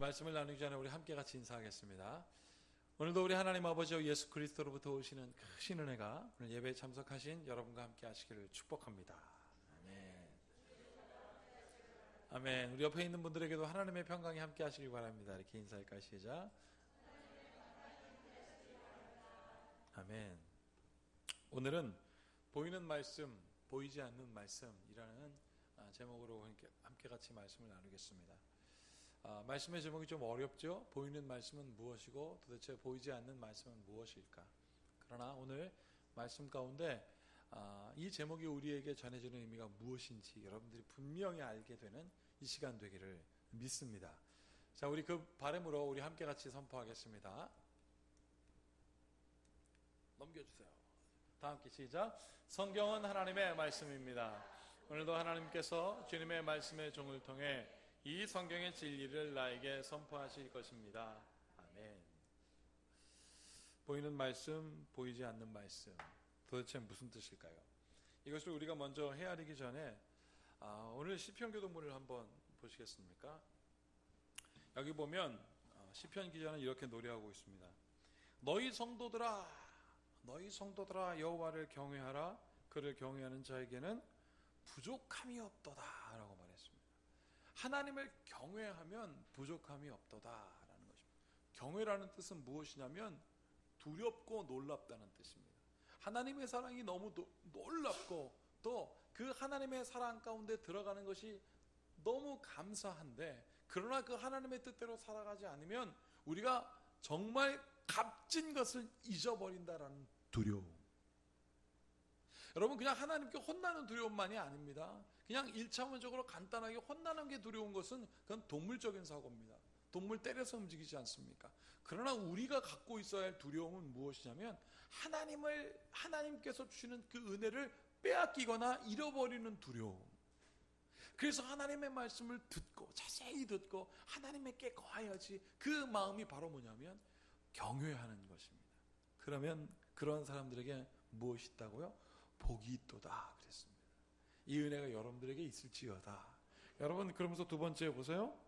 말씀을 나누기 전에 우리 함께 같이 인사하겠습니다. 오늘도 우리 하나님 아버지와 예수 그리스도로부터 오시는 크신 은혜가 오늘 예배에 참석하신 여러분과 함께 하시기를 축복합니다. 아멘. 아멘. 우리 옆에 있는 분들에게도 하나님의 평강이 함께 하시길 바랍니다. 이렇게 인사할까요? 시작. 아멘. 오늘은 보이는 말씀, 보이지 않는 말씀이라는 제목으로 함께 같이 말씀을 나누겠습니다. 말씀의 제목이 좀 어렵죠? 보이는 말씀은 무엇이고 도대체 보이지 않는 말씀은 무엇일까? 그러나 오늘 말씀 가운데 이 제목이 우리에게 전해지는 의미가 무엇인지 여러분들이 분명히 알게 되는 이 시간 되기를 믿습니다. 자, 우리 그 바람으로 우리 함께 같이 선포하겠습니다. 넘겨주세요. 다 함께 시작. 성경은 하나님의 말씀입니다. 오늘도 하나님께서 주님의 말씀의 종을 통해 이 성경의 진리를 나에게 선포하실 것입니다. 아멘. 보이는 말씀, 보이지 않는 말씀. 도대체 무슨 뜻일까요? 이것을 우리가 먼저 헤아리기 전에 오늘 시편 교독문을 한번 보시겠습니까? 여기 보면 시편 기자는 이렇게 노래하고 있습니다. 너희 성도들아 여호와를 경외하라. 그를 경외하는 자에게는 부족함이 없도다 라고 말했습니다. 하나님을 경외하면 부족함이 없도다라는 것입니다. 경외라는 뜻은 무엇이냐면 두렵고 놀랍다는 뜻입니다. 하나님의 사랑이 너무 놀랍고 또 그 하나님의 사랑 가운데 들어가는 것이 너무 감사한데, 그러나 그 하나님의 뜻대로 살아가지 않으면 우리가 정말 값진 것을 잊어버린다라는 두려움. 여러분, 그냥 하나님께 혼나는 두려움만이 아닙니다. 그냥 1차원적으로 간단하게 혼나는 게 두려운 것은 그건 동물적인 사고입니다. 동물 때려서 움직이지 않습니까? 그러나 우리가 갖고 있어야 할 두려움은 무엇이냐면 하나님께서 주시는 그 은혜를 빼앗기거나 잃어버리는 두려움. 그래서 하나님의 말씀을 듣고 자세히 듣고 하나님께 거해야지, 그 마음이 바로 뭐냐면 경외하는 것입니다. 그러면 그런 사람들에게 무엇이 있다고요? 복이 있도다 그랬습니다. 이 은혜가 여러분들에게 있을지어다. 여러분, 그러면서 두 번째 보세요.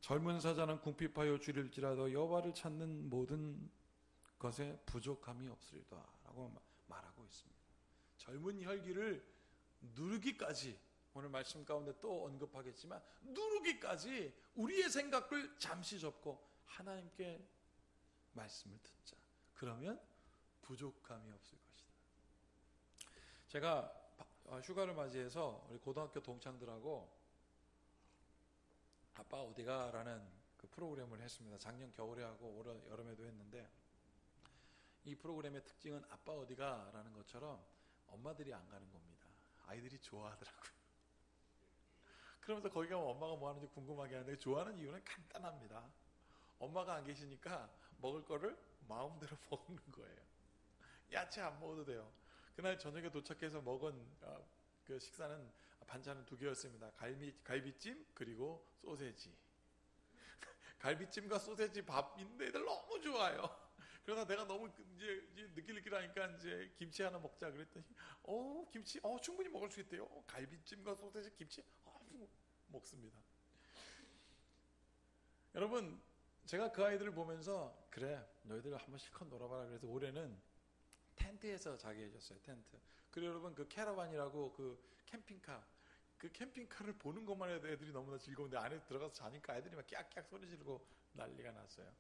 젊은 사자는 궁핍하여 줄일지라도 여호와를 찾는 모든 것에 부족함이 없으리다 라고 말하고 있습니다. 젊은 혈기를 누르기까지, 오늘 말씀 가운데 또 언급하겠지만 누르기까지 우리의 생각을 잠시 접고 하나님께 말씀을 듣자. 그러면 부족함이 없을 것이다. 제가 휴가를 맞이해서 우리 고등학교 동창들하고 아빠 어디가? 라는 그 프로그램을 했습니다. 작년 겨울에 하고 올 여름에도 했는데, 이 프로그램의 특징은 아빠 어디가? 라는 것처럼 엄마들이 안 가는 겁니다. 아이들이 좋아하더라고요. 그러면서 거기 가면 엄마가 뭐 하는지 궁금하게 하는데, 좋아하는 이유는 간단합니다. 엄마가 안 계시니까 먹을 거를 마음대로 먹는 거예요. 야채 안 먹어도 돼요. 그날 저녁에 도착해서 먹은 그 식사는, 반찬은 2개였습니다. 갈비찜 그리고 소세지. 갈비찜과 소세지 밥인데 애들 너무 좋아요. 그러다 내가 너무 이제 느낄느낄하니까 이제 김치 하나 먹자 그랬더니 김치 충분히 먹을 수 있대요. 갈비찜과 소세지, 김치 먹습니다. 여러분, 제가 그 아이들을 보면서 그래, 너희들 한번 실컷 놀아봐라. 그래서 올해는 텐트에서 자게 해줬어요. 텐트. 그리고 여러분, 그 캐러반이라고 그 캠핑카, 그 캠핑카를 보는 것만 해도 애들이 너무나 즐거운데 안에 들어가서 자니까 애들이 막 깍깍 소리 지르고 난리가 났어요.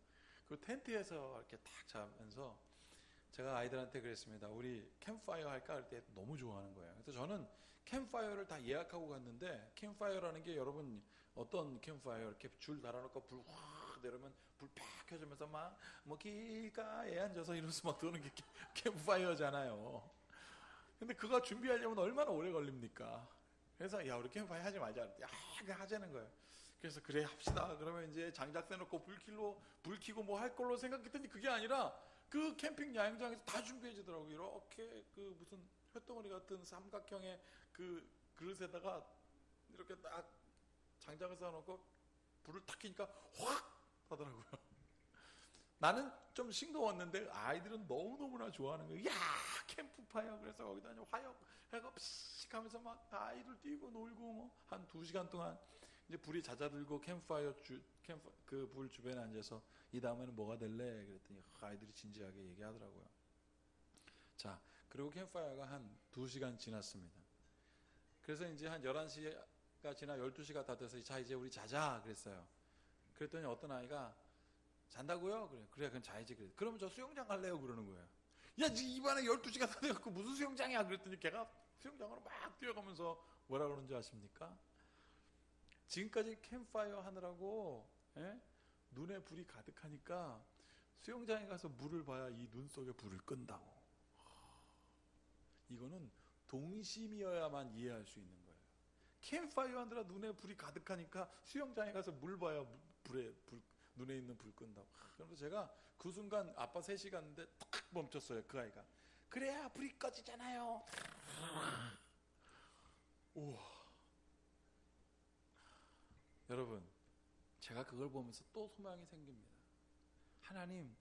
그 텐트에서 이렇게 탁 자면서 제가 아이들한테 그랬습니다. 우리 캠프파이어 할까? 할 때 너무 좋아하는 거예요. 그래서 저는 캠프파이어를 다 예약하고 갔는데, 캠프파이어라는 게 여러분 어떤 캠프파이어, 이렇게 줄 달아놓고 불 확 내려면 불 팍 켜주면서 막 뭐 길가에 앉아서 이러면서 막 도는 게 캠프파이어잖아요. 근데 그거 준비하려면 얼마나 오래 걸립니까? 그래서 야, 우리 캠프파이어 하지 말자. 그냥 하자는 거예요. 그래서 그래 합시다. 그러면 이제 장작 떼놓고 불 켜고 뭐 할 걸로 생각했더니 그게 아니라 그 캠핑 야영장에서 다 준비해 주더라고요. 이렇게 그 무슨 쇳덩어리 같은 삼각형의 그 그릇에다가 이렇게 딱 장작을 쌓아놓고 불을 탁 켜니까 확 하더라고요. 나는 좀 싱거웠는데 아이들은 너무너무나 좋아하는 거예요. 야, 캠프파이어. 그래서 거기다 화역 해가 피식 하면서 막 아이들 뛰고 놀고 뭐 한 2시간 동안. 이제 불이 잦아들고 그 불 주변에 앉아서 이 다음에는 뭐가 될래? 그랬더니 아이들이 진지하게 얘기하더라고요. 자, 그리고 캠프파이어가 한 2시간 지났습니다. 그래서 이제 한 11시가 지나 12시가 다 돼서 자, 이제 우리 자자 그랬어요. 그랬더니 어떤 아이가 잔다고요? 그래 그럼 자야지. 그래. 그러면 저 수영장 갈래요? 그러는 거예요. 야, 입안에 12시가 다 돼갖고 무슨 수영장이야? 그랬더니 걔가 수영장으로 막 뛰어가면서 뭐라 그러는지 아십니까? 지금까지 캠프파이어 하느라고 눈에 불이 가득하니까 수영장에 가서 물을 봐야 이 눈 속에 불을 끈다고. 이거는 동심이어야만 이해할 수 있는 거예요. 캠프파이어 하느라 눈에 불이 가득하니까 수영장에 가서 물 봐야 눈에 있는 불 끈다고. 그래서 제가 그 순간 아빠 셋이 갔는데 탁 멈췄어요. 그 아이가. 그래야 불이 꺼지잖아요. 우와. 여러분, 제가 그걸 보면서 또 소망이 생깁니다. 하나님,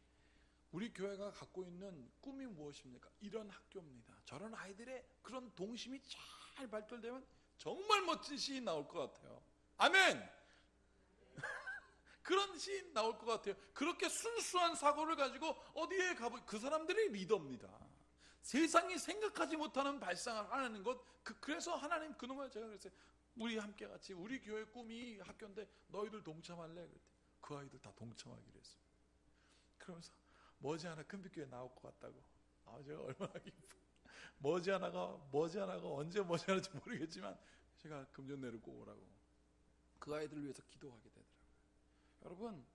우리 교회가 갖고 있는 꿈이 무엇입니까? 이런 학교입니다. 저런 아이들의 그런 동심이 잘 발달되면 정말 멋진 시인 나올 것 같아요. 아멘! 그런 시인 나올 것 같아요. 그렇게 순수한 사고를 가지고 어디에 가보, 그 사람들이 리더입니다. 세상이 생각하지 못하는 발상을 하는 것, 그래서 하나님 그놈을 제가 그랬어요. 우리 함께 같이, 우리 교회 꿈이 학교인데 너희들 동참할래? 그랬더니 그 아이들 다 동참하기로 했어요. 그러면서 머지않아 큰빛교회 나올 것 같다고. 제가 얼마나 기뻐. 머지않아가 언제 머지않을지 모르겠지만 제가 금전내를 꼭 오라고. 그 아이들을 위해서 기도하게 되더라고요. 여러분,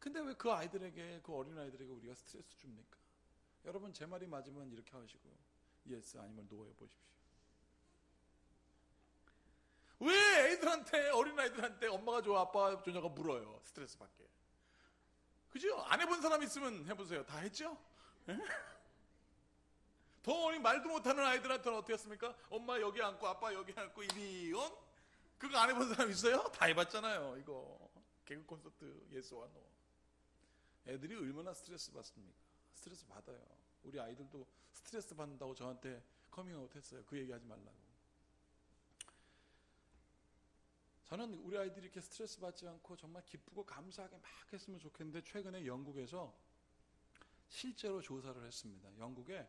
근데 왜 그 아이들에게, 그 어린아이들에게 우리가 스트레스 줍니까? 여러분, 제 말이 맞으면 이렇게 하시고요. 예스 아니면 노 해보십시오. 왜 애들한테, 어린아이들한테 엄마가 좋아 아빠가 좋냐고 물어요. 스트레스 받게. 그죠? 안 해본 사람 있으면 해보세요. 다 했죠? 에? 더 어린 말도 못하는 아이들한테는 어떻게 했습니까? 엄마 여기 앉고 아빠 여기 앉고 이리온? 그거 안 해본 사람 있어요? 다 해봤잖아요. 이거 개그 콘서트 예스와 노. 애들이 얼마나 스트레스 받습니까? 스트레스 받아요. 우리 아이들도 스트레스 받는다고 저한테 커밍아웃 했어요. 그 얘기 하지 말라고. 저는 우리 아이들이 이렇게 스트레스 받지 않고 정말 기쁘고 감사하게 막 했으면 좋겠는데, 최근에 영국에서 실제로 조사를 했습니다. 영국의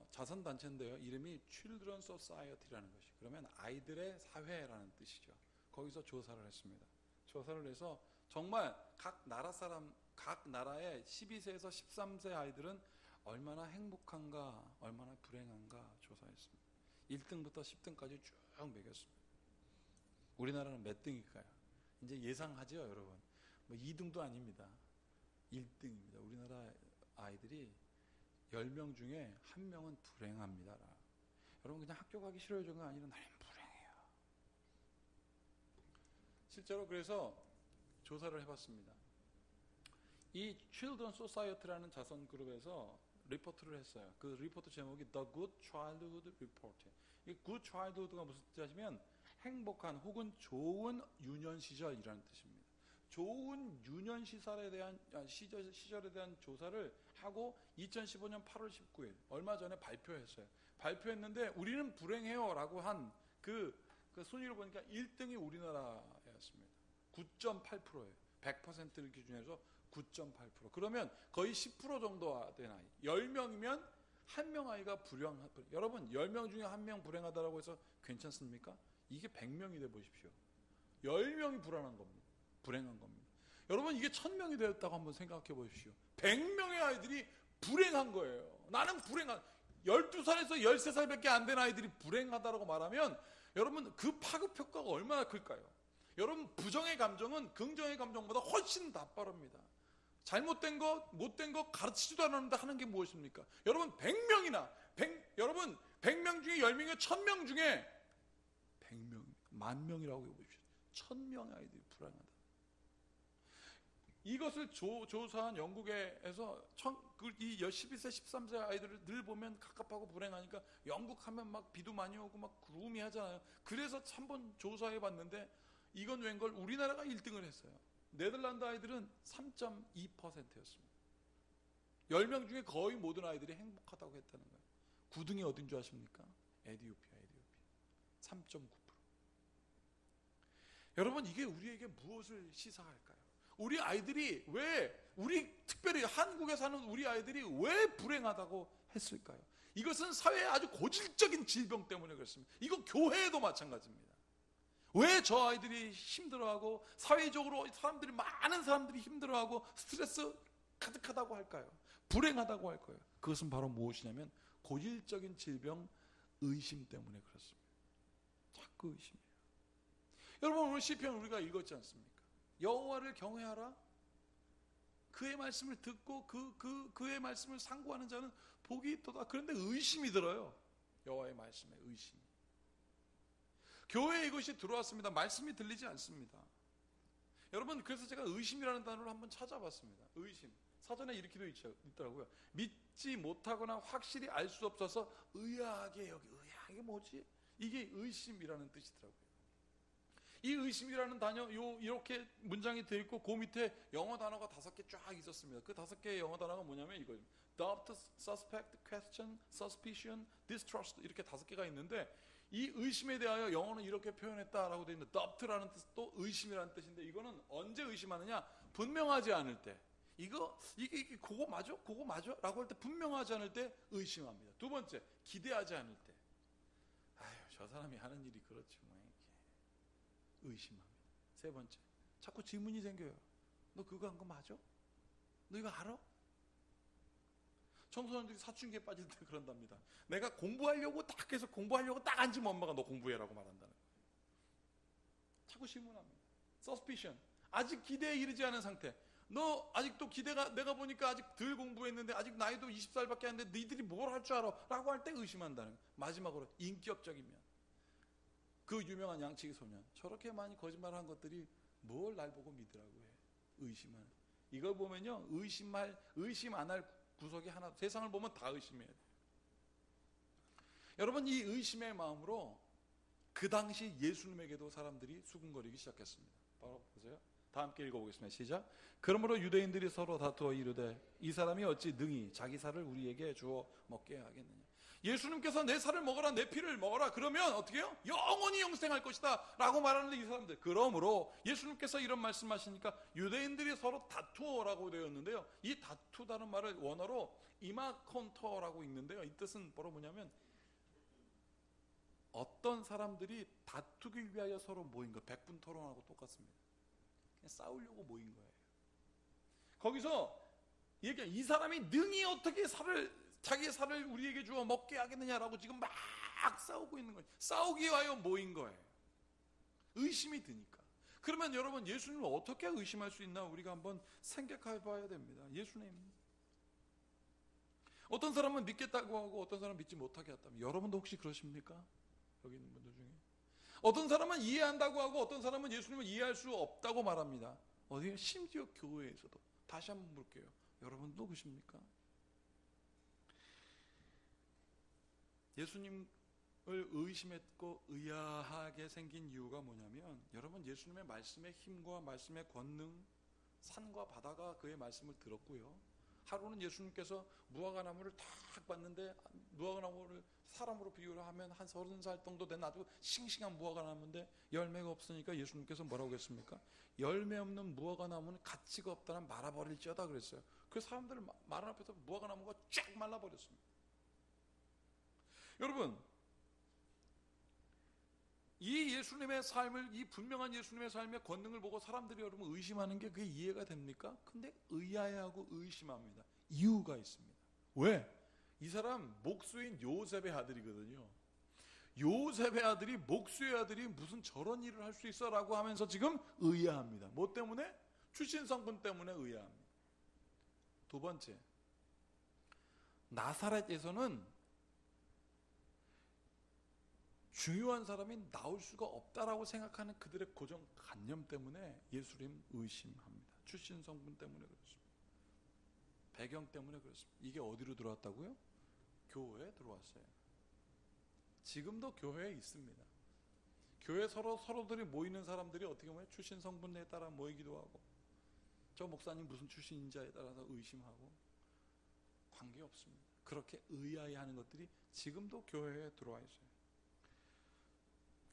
자선단체인데요. 이름이 Children Society라는 것이, 그러면 아이들의 사회라는 뜻이죠. 거기서 조사를 했습니다. 조사를 해서 정말 각 나라의 12세에서 13세 아이들은 얼마나 행복한가, 얼마나 불행한가 조사했습니다. 1등부터 10등까지 쭉 매겼습니다. 우리나라는 몇 등일까요? 이제 예상하죠, 여러분. 뭐 2등도 아닙니다. 1등입니다. 우리나라 아이들이 10명 중에 1명은 불행합니다. 여러분, 그냥 학교 가기 싫어요 정도가 아니라 나는 불행해요. 실제로 그래서 조사를 해봤습니다. 이 Children Society라는 자선 그룹에서 리포트를 했어요. 그 리포트 제목이 The Good Childhood Report. 이 Good Childhood가 무슨 뜻이냐면 행복한 혹은 좋은 유년 시절이라는 뜻입니다. 좋은 유년 시절에 대한 조사를 하고 2015년 8월 19일 얼마 전에 발표했어요. 발표했는데 우리는 불행해요 라고 한 그 순위를 보니까 1등이 우리나라였습니다. 9.8%예요. 100%를 기준해서 9.8%. 그러면 거의 10% 정도 된 아이. 10명이면 1명 아이가 불행한. 여러분, 10명 중에 1명 불행하다고 해서 괜찮습니까? 이게 100명이 돼 보십시오. 10명이 불행한 겁니다. 여러분, 이게 1000명이 되었다고 한번 생각해 보십시오. 100명의 아이들이 불행한 거예요. 나는 불행한, 12살에서 13살밖에 안 된 아이들이 불행하다고 말하면 여러분, 그 파급 효과가 얼마나 클까요? 여러분, 부정의 감정은 긍정의 감정보다 훨씬 더 빠릅니다. 잘못된 것, 못된 것 가르치지도 않았는데 하는 게 무엇입니까? 여러분, 100명이나, 여러분, 100명 중에 10명이면 1000명 중에 100명, 10,000명이라고 해보십시오. 1000명의 아이들이 불행하다. 이것을 조사한 영국에서 이 12세, 13세 아이들을 늘 보면 갑갑하고 불행하니까 영국 하면 막 비도 많이 오고 막 구름이 하잖아요. 그래서 한번 조사해 봤는데 이건 웬걸 우리나라가 1등을 했어요. 네덜란드 아이들은 3.2%였습니다. 10명 중에 거의 모든 아이들이 행복하다고 했다는 거예요. 9등이 어딘 줄 아십니까? 에티오피아. 3.9%. 여러분, 이게 우리에게 무엇을 시사할까요? 우리 아이들이 특별히 한국에 사는 우리 아이들이 왜 불행하다고 했을까요? 이것은 사회의 아주 고질적인 질병 때문에 그렇습니다. 이거 교회에도 마찬가지입니다. 왜 저 아이들이 힘들어하고 사회적으로 많은 사람들이 힘들어하고 스트레스 가득하다고 할까요? 불행하다고 할까요? 그것은 바로 무엇이냐면 고질적인 질병, 의심 때문에 그렇습니다. 자꾸 의심해요. 여러분, 오늘 시편 우리가 읽었지 않습니까? 여호와를 경외하라. 그의 말씀을 듣고 그의 말씀을 상고하는 자는 복이 있도다. 그런데 의심이 들어요. 여호와의 말씀에 의심이. 교회에 이것이 들어왔습니다. 말씀이 들리지 않습니다. 여러분, 그래서 제가 의심이라는 단어를 한번 찾아봤습니다. 의심. 사전에 이렇게도 있더라고요. 믿지 못하거나 확실히 알 수 없어서 의아하게 의아하게 뭐지? 이게 의심이라는 뜻이더라고요. 이 의심이라는 단어, 이렇게 문장이 되어 있고 그 밑에 영어 단어가 5개 쫙 있었습니다. 그 5개의 영어 단어가 뭐냐면 이거예요. doubt, suspect, question, suspicion, distrust, 이렇게 5개가 있는데, 이 의심에 대하여 영어는 이렇게 표현했다라고 되어 있는데, doubt라는 뜻도 의심이라는 뜻인데, 이거는 언제 의심하느냐? 분명하지 않을 때. 이게 그거 맞아? 그거 맞아? 라고 할 때 분명하지 않을 때 의심합니다. 두 번째, 기대하지 않을 때. 아유, 저 사람이 하는 일이 그렇지 뭐. 의심합니다. 세 번째, 자꾸 질문이 생겨요. 너 그거 한 거 맞아? 너 이거 알아? 청소년들이 사춘기에 빠질 때 그런답니다. 내가 공부하려고 딱 해서 공부하려고 딱 앉으면 엄마가 너 공부해라고 말한다는 거예요. 자꾸 질문합니다. suspicion, 아직 기대에 이르지 않은 상태. 너 아직도 내가 보니까 아직 덜 공부했는데 아직 나이도 20살밖에 안 됐는데 너희들이 뭘 할 줄 알아? 라고 할 때 의심한다는 거예요. 마지막으로 인격적이면 그 유명한 양치기 소년, 저렇게 많이 거짓말한 것들이 뭘 날 보고 믿으라고 해. 의심하는. 이걸 보면요, 의심 안 할 구석이 하나, 세상을 보면 다 의심해야 돼요. 여러분, 이 의심의 마음으로 그 당시 예수님에게도 사람들이 수군거리기 시작했습니다. 바로 보세요. 다 함께 읽어보겠습니다. 시작. 그러므로 유대인들이 서로 다투어 이르되 이 사람이 어찌 능히 자기 살을 우리에게 주어 먹게 하겠느냐. 예수님께서 내 살을 먹어라, 내 피를 먹어라, 그러면 어떻게 해요? 영원히 영생할 것이다 라고 말하는데, 이 사람들, 그러므로 예수님께서 이런 말씀하시니까 유대인들이 서로 다투어라고 되었는데요, 이 다투다는 말을 원어로 이마콘터라고 읽는데요, 이 뜻은 바로 뭐냐면 어떤 사람들이 다투기 위하여 서로 모인 거, 백분토론하고 똑같습니다. 그냥 싸우려고 모인 거예요. 거기서 이 사람이 능히 어떻게 자기의 살을 우리에게 주어 먹게 하겠느냐라고 지금 막 싸우고 있는 거예요. 싸우기 위하여 모인 거예요. 의심이 드니까. 그러면 여러분, 예수님을 어떻게 의심할 수 있나 우리가 한번 생각해 봐야 됩니다. 예수님, 어떤 사람은 믿겠다고 하고 어떤 사람은 믿지 못하게 했다면, 여러분도 혹시 그러십니까? 여기 있는 분들 중에 어떤 사람은 이해한다고 하고 어떤 사람은 예수님을 이해할 수 없다고 말합니다. 어디에? 심지어 교회에서도. 다시 한번 물게요. 여러분도 그러십니까? 예수님을 의심했고 의아하게 생긴 이유가 뭐냐면, 여러분, 예수님의 말씀의 힘과 말씀의 권능, 산과 바다가 그의 말씀을 들었고요. 하루는 예수님께서 무화과나무를 딱 봤는데, 무화과나무를 사람으로 비유를 하면 한 30살 정도 된 아주 싱싱한 무화과나무인데 열매가 없으니까 예수님께서 뭐라고 했습니까? 열매 없는 무화과나무는 가치가 없다는 말아버릴지어다 그랬어요. 그 사람들 말 앞에서 무화과나무가 쫙 말라버렸습니다. 여러분, 이 예수님의 삶을, 이 분명한 예수님의 삶의 권능을 보고 사람들이 여러분 의심하는 게 그게 이해가 됩니까? 근데 의아해하고 의심합니다. 이유가 있습니다. 왜? 이 사람 목수인 요셉의 아들이거든요. 요셉의 아들이, 목수의 아들이 무슨 저런 일을 할 수 있어? 라고 하면서 지금 의아합니다. 뭐 때문에? 출신 성분 때문에 의아합니다. 두 번째, 나사렛에서는 중요한 사람이 나올 수가 없다라고 생각하는 그들의 고정관념 때문에 예수님 의심합니다. 출신 성분 때문에 그렇습니다. 배경 때문에 그렇습니다. 이게 어디로 들어왔다고요? 교회에 들어왔어요. 지금도 교회에 있습니다. 교회 서로들이 모이는 사람들이 어떻게 보면 출신 성분에 따라 모이기도 하고, 저 목사님 무슨 출신인지에 따라서 의심하고, 관계없습니다. 그렇게 의아해하는 것들이 지금도 교회에 들어와 있어요.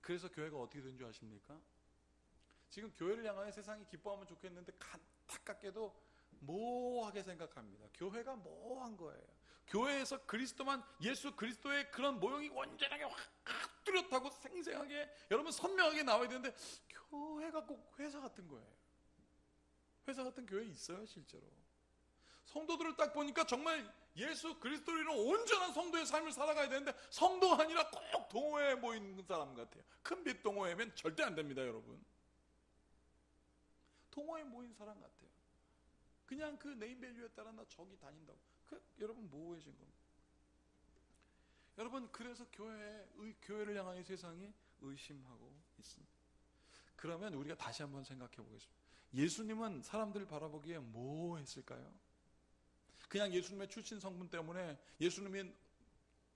그래서 교회가 어떻게 된 줄 아십니까? 지금 교회를 향하여 세상이 기뻐하면 좋겠는데 안타깝게도 모호하게 생각합니다. 교회가 모호한 거예요. 교회에서 그리스도만, 예수 그리스도의 그런 모형이 온전하게 확 뚜렷하고 생생하게 여러분 선명하게 나와야 되는데 교회가 꼭 회사 같은 거예요. 회사 같은 교회 있어요 실제로. 성도들을 딱 보니까 정말 예수 그리스도로 이룬 온전한 성도의 삶을 살아가야 되는데 성도가 아니라 꼭 동호회에 모이는 사람 같아요. 큰 빛 동호회면 절대 안 됩니다 여러분. 동호회에 모인 사람 같아요. 그냥 그 네임밸류에 따라 나 저기 다닌다고. 여러분 모호해진 겁니다. 여러분 그래서 교회를 향하여 세상이 의심하고 있습니다. 그러면 우리가 다시 한번 생각해 보겠습니다. 예수님은 사람들을 바라보기에 모호했을까요? 그냥 예수님의 출신 성분 때문에 예수님이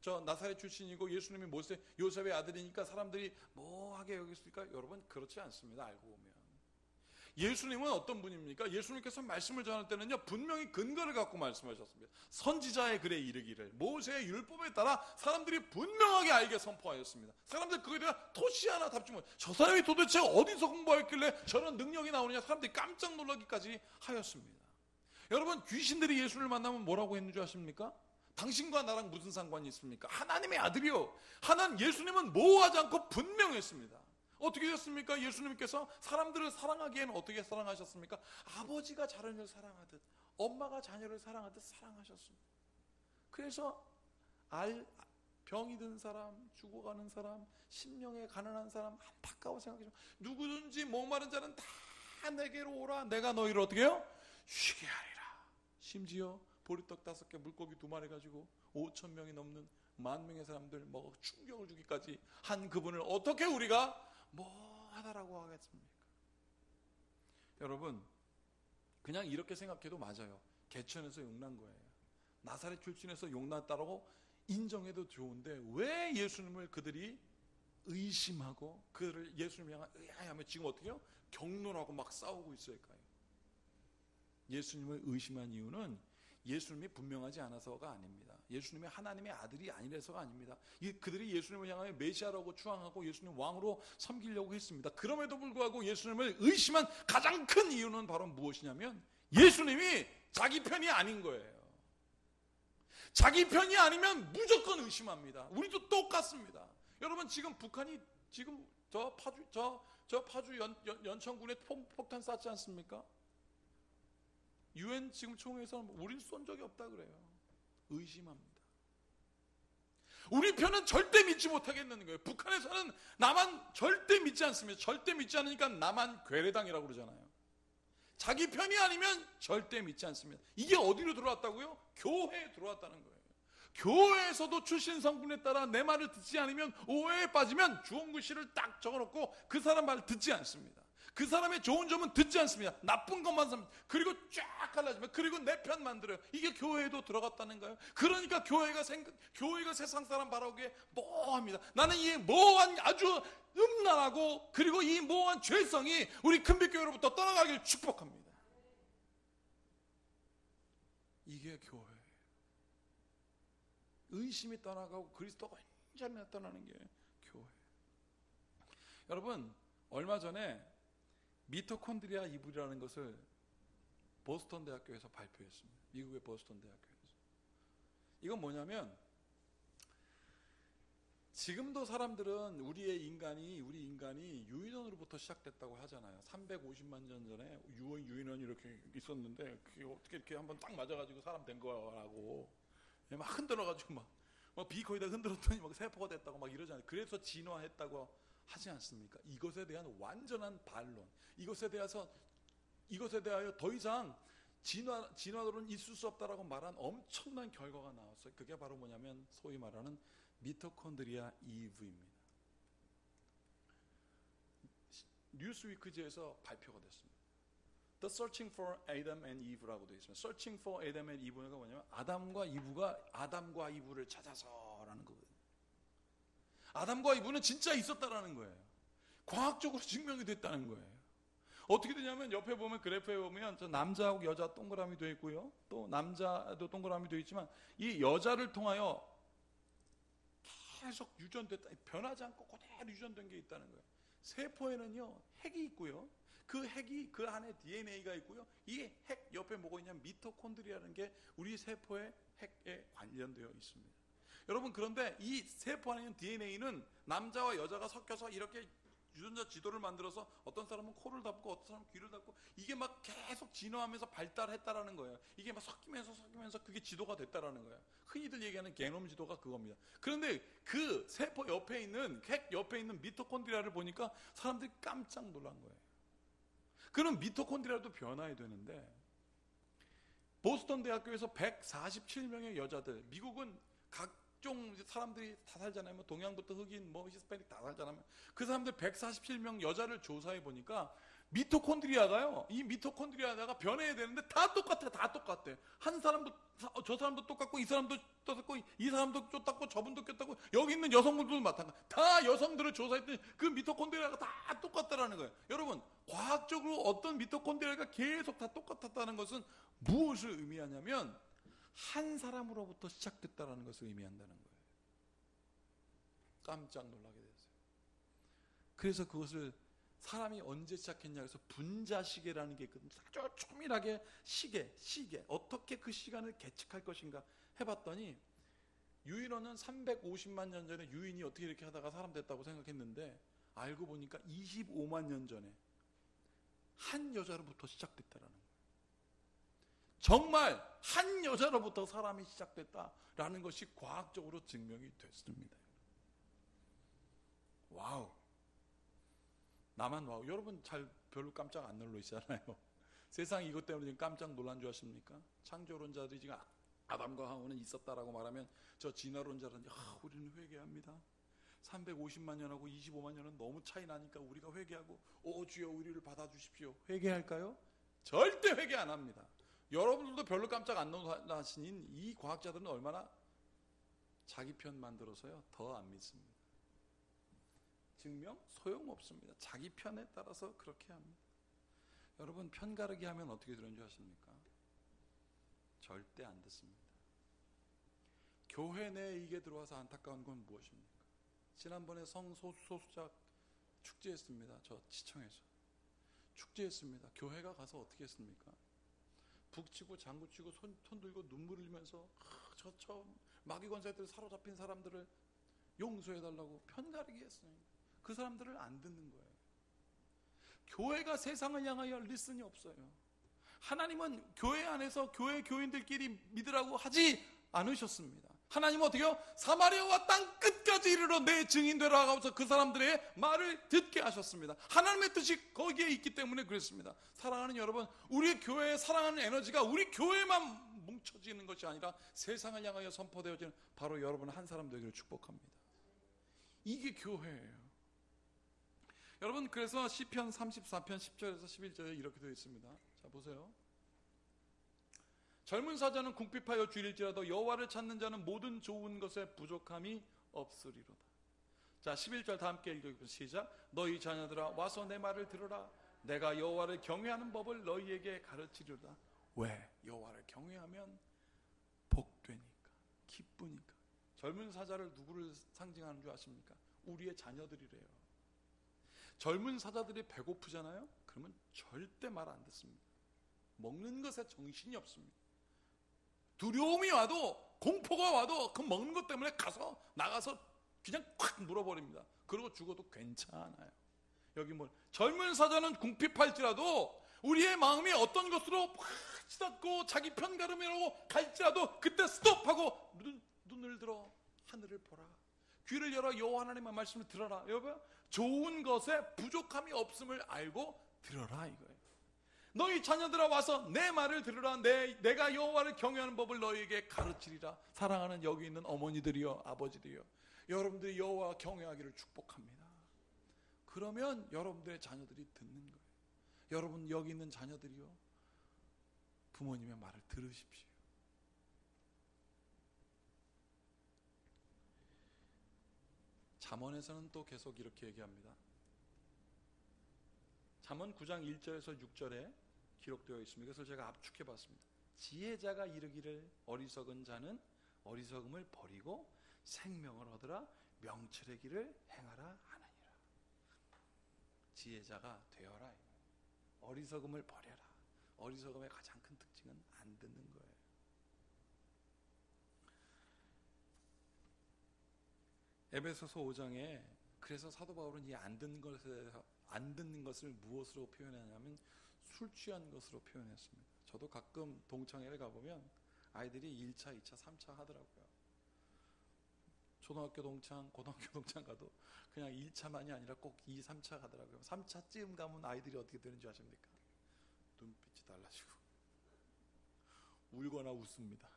저 나사렛 출신이고 예수님이 요셉의 아들이니까 사람들이 뭐하게 여겼을까? 여러분 그렇지 않습니다. 알고 보면 예수님은 어떤 분입니까? 예수님께서 말씀을 전할 때는요 분명히 근거를 갖고 말씀하셨습니다. 선지자의 글에 이르기를 모세의 율법에 따라 사람들이 분명하게 알게 선포하였습니다. 사람들 그거에 대한 토시 하나 답지 못. 저 사람이 도대체 어디서 공부했길래 저런 능력이 나오느냐 사람들이 깜짝 놀라기까지 하였습니다. 여러분 귀신들이 예수를 만나면 뭐라고 했는 줄 아십니까? 당신과 나랑 무슨 상관이 있습니까? 하나님의 아들이요. 예수님은 모호하지 않고 분명했습니다. 어떻게 됐습니까? 예수님께서 사람들을 사랑하기에는 어떻게 사랑하셨습니까? 아버지가 자녀를 사랑하듯 엄마가 자녀를 사랑하듯 사랑하셨습니다. 그래서 병이 든 사람, 죽어가는 사람, 심령에 가난한 사람 안타까워 생각해요. 누구든지 목마른 자는 다 내게로 오라. 내가 너희를 어떻게 해요? 쉬게 하리라. 심지어 보리떡 5개 물고기 2마리 가지고 5,000명이 넘는 10,000명의 사람들 먹어 충격을 주기까지 한 그분을 어떻게 우리가 뭐하다라고 하겠습니까? 여러분 그냥 이렇게 생각해도 맞아요. 개천에서 용난 거예요. 나사렛 출신에서 용났다라고 인정해도 좋은데 왜 예수님을 그들이 의심하고 그들을 예수님을 향한 의아해하며 지금 어떻게 해요? 경론하고 막 싸우고 있을까요? 예수님을 의심한 이유는 예수님이 분명하지 않아서가 아닙니다. 예수님이 하나님의 아들이 아니라서가 아닙니다. 그들이 예수님을 향하여 메시아라고 추앙하고 예수님 왕으로 섬기려고 했습니다. 그럼에도 불구하고 예수님을 의심한 가장 큰 이유는 바로 무엇이냐면 예수님이 자기 편이 아닌 거예요. 자기 편이 아니면 무조건 의심합니다. 우리도 똑같습니다. 여러분 지금 북한이 지금 저 파주 연천군에 폭탄 쐈지 않습니까? UN 지금 총회에서는 우린 쏜 적이 없다 그래요. 의심합니다. 우리 편은 절대 믿지 못하겠는 거예요. 북한에서는 나만 절대 믿지 않습니다. 절대 믿지 않으니까 나만 괴뢰당이라고 그러잖아요. 자기 편이 아니면 절대 믿지 않습니다. 이게 어디로 들어왔다고요? 교회에 들어왔다는 거예요. 교회에서도 출신 성분에 따라 내 말을 듣지 않으면 오해에 빠지면 주홍글씨를 딱 적어놓고 그 사람 말을 듣지 않습니다. 그 사람의 좋은 점은 듣지 않습니다. 나쁜 것만 삽니다. 그리고 쫙 갈라지면 그리고 내 편 만들어요. 이게 교회에도 들어갔다는 거예요. 그러니까 교회가 세상 사람 바라보기에 모호합니다. 나는 이 모호한 아주 음란하고 그리고 이 모호한 죄성이 우리 큰빛교회로부터 떠나가길 축복합니다. 이게 교회. 의심이 떠나가고 그리스도가 완전히 떠나는 게 교회. 여러분 얼마 전에 미토콘드리아 이불이라는 것을 보스턴 대학교에서 발표했습니다. 미국의 보스턴 대학교에서. 이건 뭐냐면 지금도 사람들은 우리 인간이 유인원으로부터 시작됐다고 하잖아요. 350만 년 전에 유인원이 이렇게 있었는데 그게 어떻게 이렇게 한번 딱 맞아가지고 사람 된 거라고 막 흔들어가지고 막 비거에다 흔들었더니 막 세포가 됐다고 막 이러잖아요. 그래서 진화했다고 하지 않습니까? 이것에 대한 완전한 반론. 이것에 대하여 더 이상 진화론은 있을 수 없다라고 말한 엄청난 결과가 나왔어요. 그게 바로 뭐냐면 소위 말하는 미토콘드리아 이브입니다. 뉴스위크지에서 발표가 됐습니다. The Searching for Adam and Eve라고 되어 있습니다. Searching for Adam and Eve가 뭐냐면 아담과 이브를 찾아서라는 거거든요. 아담과 이브는 진짜 있었다라는 거예요. 과학적으로 증명이 됐다는 거예요. 어떻게 되냐면 옆에 보면 그래프에 보면 저 남자하고 여자 동그라미 되어 있고요. 또 남자도 동그라미 되어 있지만 이 여자를 통하여 계속 유전됐다. 변하지 않고 그대로 유전된 게 있다는 거예요. 세포에는요 핵이 있고요, 그 핵이 그 안에 DNA가 있고요, 이 핵 옆에 뭐가 있냐면 미토콘드리아라는 게 우리 세포의 핵에 관련되어 있습니다. 여러분, 그런데 이 세포 안에 있는 DNA는 남자와 여자가 섞여서 이렇게 유전자 지도를 만들어서 어떤 사람은 코를 닫고 어떤 사람은 귀를 닫고 이게 막 계속 진화하면서 발달했다라는 거예요. 이게 막 섞이면서 그게 지도가 됐다라는 거예요. 흔히들 얘기하는 게놈 지도가 그겁니다. 그런데 그 세포 옆에 있는 핵 옆에 있는 미토콘드리아를 보니까 사람들이 깜짝 놀란 거예요. 그는 미토콘드리아도 변화해야 되는데, 보스턴 대학교에서 147명의 여자들, 미국은 각종 사람들이 다 살잖아요. 뭐 동양부터 흑인, 뭐 히스패닉 다 살잖아요. 그 사람들 147명 여자를 조사해 보니까 미토콘드리아가요, 이 미토콘드리아가 변해야 되는데 다 똑같아. 한 사람도, 저 사람도 똑같고, 이 사람도 똑같고, 이 사람도 똑같고, 저분도 똑같고, 여기 있는 여성분들도 마찬가지. 다 여성들을 조사했더니 그 미토콘드리아가 다 똑같다라는 거예요. 여러분, 과학적으로 어떤 미토콘드리아가 계속 다 똑같았다는 것은 무엇을 의미하냐면 한 사람으로부터 시작됐다라는 것을 의미한다는 거예요. 깜짝 놀라게 됐어요. 그래서 그것을 사람이 언제 시작했냐 해서 분자시계라는 게 있거든요. 아주 초밀하게 시계 어떻게 그 시간을 계측할 것인가 해봤더니, 유인원은 350만 년 전에 유인이 어떻게 이렇게 하다가 사람 됐다고 생각했는데, 알고 보니까 25만 년 전에 한 여자로부터 시작됐다라는 거예요. 정말 한 여자로부터 사람이 시작됐다라는 것이 과학적으로 증명이 됐습니다. 와우. 나만 와우. 여러분 잘 별로 깜짝 안 놀라시잖아요. 세상이 이것 때문에 지금 깜짝 놀란 줄 아십니까? 창조론자들이 지금 아담과 하와는 있었다라고 말하면 저 진화론자들은 우리는 회개합니다. 350만 년하고 25만 년은 너무 차이 나니까 우리가 회개하고, 오 주여 우리를 받아주십시오. 회개할까요? 절대 회개 안 합니다. 여러분들도 별로 깜짝 안 놀라시는 이 과학자들은 얼마나 자기 편 만들어서요 더 안 믿습니다. 증명 소용없습니다. 자기 편에 따라서 그렇게 합니다. 여러분, 편가르기 하면 어떻게 되는 줄 아십니까? 절대 안 듣습니다. 교회 내에 이게 들어와서 안타까운 건 무엇입니까? 지난번에 성소수자 축제했습니다. 저 시청에서 축제했습니다. 교회가 가서 어떻게 했습니까? 북치고 장구치고 손 들고 눈물 흘리면서 저 마귀 권세들 사로잡힌 사람들을 용서해달라고 편가르기 했어요. 그 사람들을 안 듣는 거예요. 교회가 세상을 향하여 리슨이 없어요. 하나님은 교회 안에서 교회 교인들끼리 믿으라고 하지 않으셨습니다. 하나님은 어떻게요? 사마리아와 땅 끝까지 이르러 내 증인 되라 하고서 그 사람들의 말을 듣게 하셨습니다. 하나님의 뜻이 거기에 있기 때문에 그랬습니다. 사랑하는 여러분, 우리 교회의 사랑하는 에너지가 우리 교회만 뭉쳐지는 것이 아니라 세상을 향하여 선포되어지는 바로 여러분 한 사람 되기를 축복합니다. 이게 교회예요. 여러분, 그래서 시편 34편 10절에서 11절에 이렇게 되어 있습니다. 자, 보세요. 젊은 사자는 궁핍하여 줄일지라도 여호와를 찾는 자는 모든 좋은 것에 부족함이 없으리로다. 자, 11절 다 함께 읽어보겠습니다. 시작. 너희 자녀들아 와서 내 말을 들으라. 내가 여호와를 경외하는 법을 너희에게 가르치리로다. 왜? 여호와를 경외하면 복되니까, 기쁘니까. 젊은 사자를 누구를 상징하는 줄 아십니까? 우리의 자녀들이래요. 젊은 사자들이 배고프잖아요? 그러면 절대 말 안 듣습니다. 먹는 것에 정신이 없습니다. 두려움이 와도, 공포가 와도 그 먹는 것 때문에 나가서 그냥 콱 물어버립니다. 그러고 죽어도 괜찮아요. 여기 뭐 젊은 사자는 궁핍할지라도 우리의 마음이 어떤 것으로 치닫고 자기 편가름이라고 갈지라도 그때 스톱하고 눈을 들어 하늘을 보라. 귀를 열어 여호와 하나님의 말씀을 들어라. 여러분, 좋은 것에 부족함이 없음을 알고 들어라 이거예요. 너희 자녀들아 와서 내 말을 들으라. 내가 여호와를 경외하는 법을 너희에게 가르치리라. 사랑하는 여기 있는 어머니들이요, 아버지들이요, 여러분들이 여호와 경외하기를 축복합니다. 그러면 여러분들의 자녀들이 듣는 거예요. 여러분 여기 있는 자녀들이요, 부모님의 말을 들으십시오. 잠언에서는 또 계속 이렇게 얘기합니다. 잠언 9장 1절에서 6절에 기록되어 있습니다. 그래서 제가 압축해 봤습니다. 지혜자가 이르기를 어리석은 자는 어리석음을 버리고 생명을 얻으라. 명철의 길을 행하라 하느니라. 지혜자가 되어라. 어리석음을 버려라. 어리석음의 가장 큰 특징은 안 듣는 거예요. 에베소서 5장에 그래서 사도 바울은 이 안 듣는 것을 무엇으로 표현하냐면 술 취한 것으로 표현했습니다. 저도 가끔 동창회를 가보면 아이들이 1차, 2차, 3차 하더라고요. 초등학교 동창, 고등학교 동창 가도 그냥 1차만이 아니라 꼭 2, 3차 가더라고요. 3차쯤 가면 아이들이 어떻게 되는지 아십니까? 눈빛이 달라지고 울거나 웃습니다.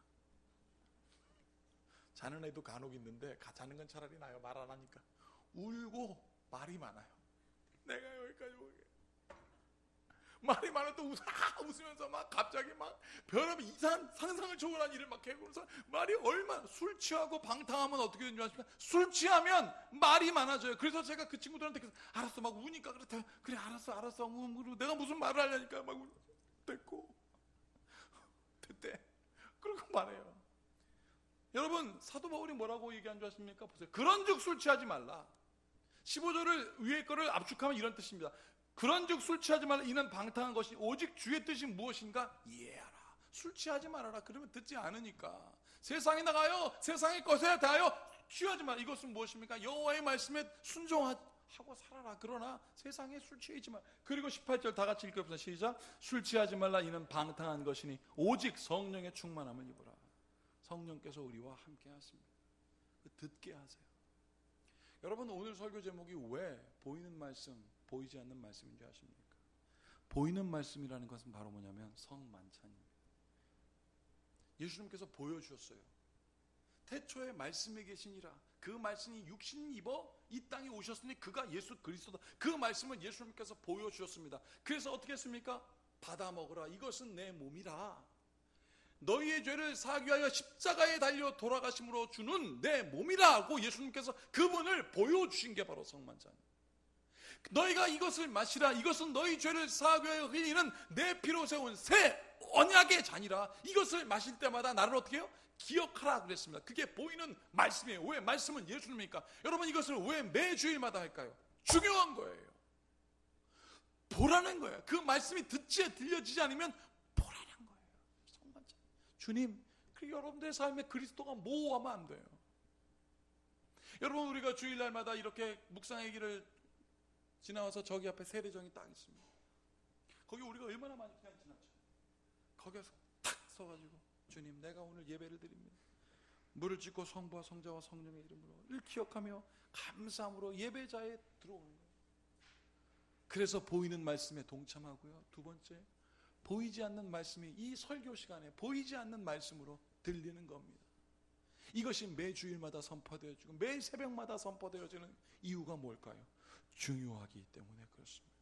자는 애도 간혹 있는데 자는 건 차라리 나요. 말 안 하니까. 울고 말이 많아요. 내가 여기까지 오게. 말이 많아도 웃으면서 막 갑자기 막 별의별 이상한 상상을 초월한 일을 막 해고 그래서 말이 얼마나 술 취하고 방탕하면 어떻게 되는지 아십니까? 술 취하면 말이 많아져요. 그래서 제가 그 친구들한테 알았어 막 우니까 그렇다. 그래 알았어 내가 무슨 말을 하려니까 막 됐고 됐대. 그러고 말해요. 여러분 사도 바울이 뭐라고 얘기한 줄 아십니까? 보세요. 그런즉 술 취하지 말라. 15절을 위에 거를 압축하면 이런 뜻입니다. 그런즉 술 취하지 말라. 이는 방탕한 것이 오직 주의 뜻이 무엇인가 이해하라. 술 취하지 말아라. 그러면 듣지 않으니까. 세상에 나가요. 세상의 것에 대하여 취하지 말라. 이것은 무엇입니까? 여호와의 말씀에 순종하고 살아라. 그러나 세상에 술 취하지 말라. 그리고 18절 다 같이 읽어보세요. 시작. 술 취하지 말라. 이는 방탕한 것이니 오직 성령의 충만함을 입으라. 성령께서 우리와 함께 하십니다. 듣게 하세요. 여러분 오늘 설교 제목이 왜 보이는 말씀, 보이지 않는 말씀인지 아십니까? 보이는 말씀이라는 것은 바로 뭐냐면 성만찬입니다. 예수님께서 보여주셨어요. 태초에 말씀에 계시니라. 그 말씀이 육신 입어 이 땅에 오셨으니 그가 예수 그리스도다. 그 말씀을 예수님께서 보여주셨습니다. 그래서 어떻게 했습니까? 받아 먹으라. 이것은 내 몸이라. 너희의 죄를 사하기 위하여 십자가에 달려 돌아가심으로 주는 내 몸이라고 예수님께서 그분을 보여주신 게 바로 성만찬입니다. 너희가 이것을 마시라. 이것은 너희 죄를 사하기 위하여 흘리는 내 피로 세운 새 언약의 잔이라. 이것을 마실 때마다 나를 어떻게 해요? 기억하라 그랬습니다. 그게 보이는 말씀이에요. 왜? 말씀은 예수님이니까. 여러분 이것을 왜 매주일마다 할까요? 중요한 거예요. 보라는 거예요. 그 말씀이 들려지지 않으면 보라는 거예요. 성만찬. 주님, 여러분들의 삶에 그리스도가 모호하면 안 돼요. 여러분 우리가 주일날마다 이렇게 묵상의 길을 지나와서 저기 앞에 세례정이 딱 있습니다. 거기 우리가 얼마나 많이 그냥 지났죠. 거기서 탁 서가지고 주님 내가 오늘 예배를 드립니다. 물을 찢고 성부와 성자와 성령의 이름으로 기억하며 감사함으로 예배자에 들어오는 거예요. 그래서 보이는 말씀에 동참하고요. 두 번째, 보이지 않는 말씀이 이 설교 시간에 보이지 않는 말씀으로 들리는 겁니다. 이것이 매 주일마다 선포되어지고 매 새벽마다 선포되어지는 이유가 뭘까요? 중요하기 때문에 그렇습니다.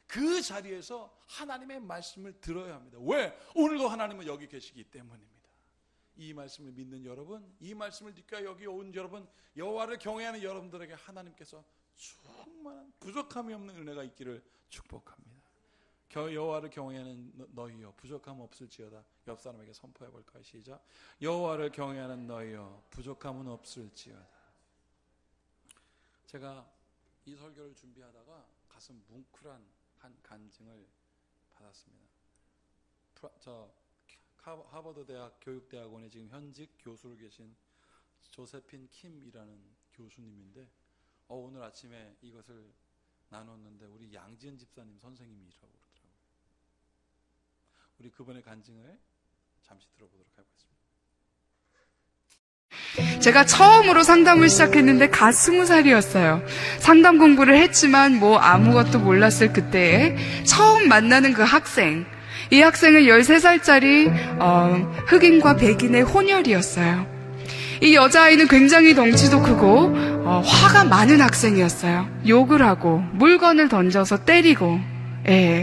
그 자리에서 하나님의 말씀을 들어야 합니다. 왜? 오늘도 하나님은 여기 계시기 때문입니다. 이 말씀을 믿는 여러분, 이 말씀을 듣고 여기 온 여러분, 여호와를 경외하는 여러분들에게 하나님께서 충만한 부족함이 없는 은혜가 있기를 축복합니다. 여호와를 경외하는 너희여 부족함 없을지어다. 옆 사람에게 선포해 볼까요? 시작. 여호와를 경외하는 너희여 부족함은 없을지어다. 제가 이 설교를 준비하다가 가슴 뭉클한 한 간증을 받았습니다. 하버드 대학 교육대학원에 지금 현직 교수로 계신 조세핀 킴이라는 교수님인데 오늘 아침에 이것을 나눴는데 우리 양지은 집사님 선생님이라고 그러더라고요. 우리 그분의 간증을 잠시 들어보도록 하겠습니다. 제가 처음으로 상담을 시작했는데 갓 20살이었어요. 상담 공부를 했지만 아무것도 몰랐을 그때에 처음 만나는 그 학생. 이 학생은 13살짜리 흑인과 백인의 혼혈이었어요. 이 여자아이는 굉장히 덩치도 크고 화가 많은 학생이었어요. 욕을 하고 물건을 던져서 때리고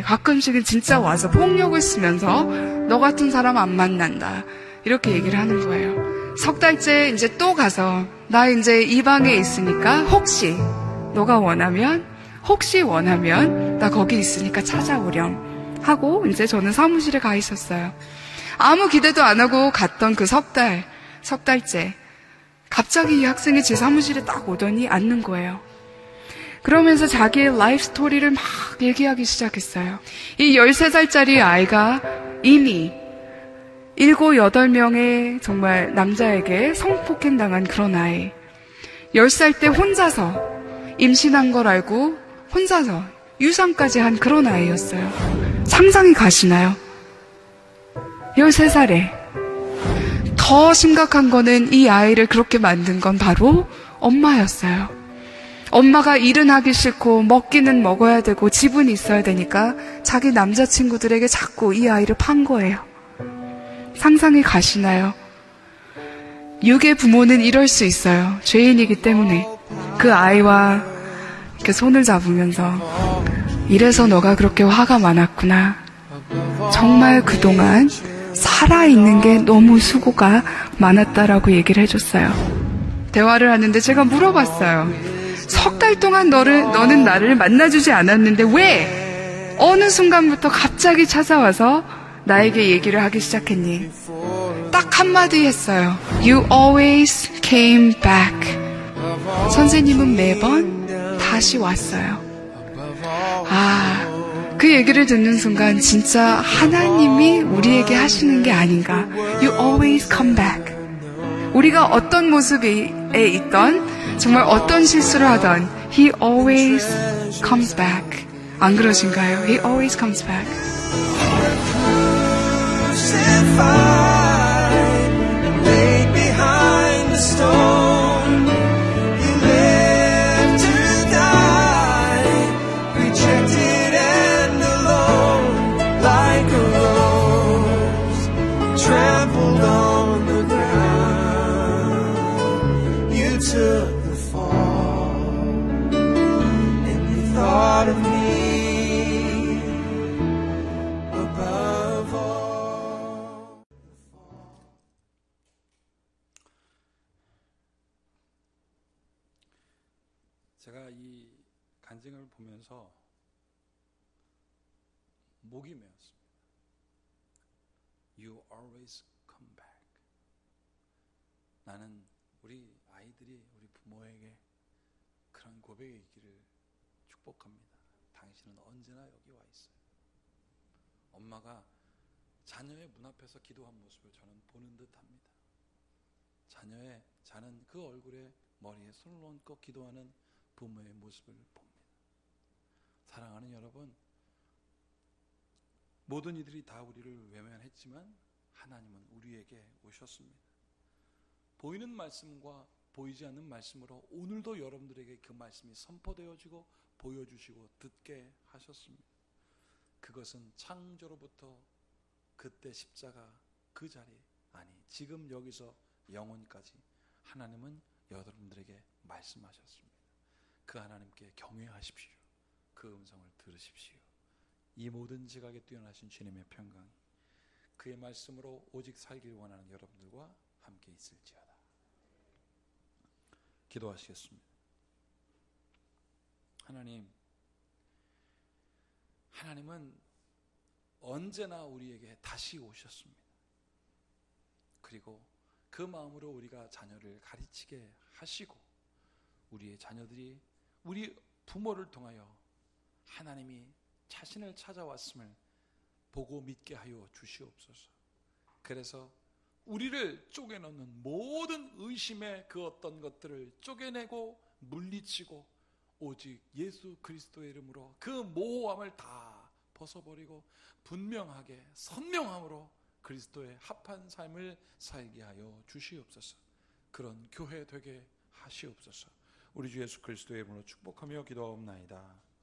가끔씩은 진짜 와서 폭력을 쓰면서 너 같은 사람 안 만난다 이렇게 얘기를 하는 거예요. 석 달째 이제 또 가서 나 이제 이 방에 있으니까 혹시 너가 원하면 나 거기 있으니까 찾아오렴 하고 이제 저는 사무실에 가 있었어요. 아무 기대도 안 하고 갔던 그 석 달째 갑자기 이 학생이 제 사무실에 딱 오더니 앉는 거예요. 그러면서 자기의 라이프 스토리를 막 얘기하기 시작했어요. 이 13살짜리 아이가 이미 7, 8명의 정말 남자에게 성폭행 당한 그런 아이. 10살 때 혼자서 임신한 걸 알고 혼자서 유산까지 한 그런 아이였어요. 상상이 가시나요? 13살에. 더 심각한 거는 이 아이를 그렇게 만든 건 바로 엄마였어요. 엄마가 일은 하기 싫고 먹기는 먹어야 되고 집은 있어야 되니까 자기 남자친구들에게 자꾸 이 아이를 판 거예요. 상상이 가시나요? 육의 부모는 이럴 수 있어요. 죄인이기 때문에. 그 아이와 이렇게 손을 잡으면서 이래서 너가 그렇게 화가 많았구나. 정말 그동안 살아있는 게 너무 수고가 많았다라고 얘기를 해줬어요. 대화를 하는데 제가 물어봤어요. 3달 동안 너는 나를 만나주지 않았는데 왜 어느 순간부터 갑자기 찾아와서 나에게 얘기를 하기 시작했니? 딱 한마디 했어요. You always came back. 선생님은 매번 다시 왔어요. 그 얘기를 듣는 순간 진짜 하나님이 우리에게 하시는 게 아닌가. You always come back. 우리가 어떤 모습에 있던 정말 어떤 실수를 하던 He always comes back. 안 그러신가요? He always comes back. 제가 이 간증을 보면서 목이 메었습니다. You always come back. 나는 우리 아이들이 우리 부모에게 그런 고백이 있기를 축복합니다. 당신은 언제나 여기 와 있어요. 엄마가 자녀의 문 앞에서 기도한 모습을 저는 보는 듯합니다. 자는 그 얼굴에 머리에 손을 얹고 기도하는 부모의 모습을 봅니다. 사랑하는 여러분, 모든 이들이 다 우리를 외면했지만 하나님은 우리에게 오셨습니다. 보이는 말씀과 보이지 않는 말씀으로 오늘도 여러분들에게 그 말씀이 선포되어지고 보여주시고 듣게 하셨습니다. 그것은 창조로부터 그때 십자가 그 자리, 아니 지금 여기서 영원까지 하나님은 여러분들에게 말씀하셨습니다. 그 하나님께 경외하십시오. 그 음성을 들으십시오. 이 모든 지각에 뛰어나신 주님의 평강이 그의 말씀으로 오직 살기를 원하는 여러분들과 함께 있을지어다. 기도하시겠습니다. 하나님은 언제나 우리에게 다시 오셨습니다. 그리고 그 마음으로 우리가 자녀를 가르치게 하시고 우리의 자녀들이 우리 부모를 통하여 하나님이 자신을 찾아왔음을 보고 믿게 하여 주시옵소서. 그래서 우리를 쪼개놓는 모든 의심의 그 어떤 것들을 쪼개내고 물리치고 오직 예수 그리스도의 이름으로 그 모호함을 다 벗어버리고 분명하게 선명함으로 그리스도의 합한 삶을 살게 하여 주시옵소서. 그런 교회 되게 하시옵소서. 우리 주 예수 그리스도의 이름으로 축복하며 기도하옵나이다.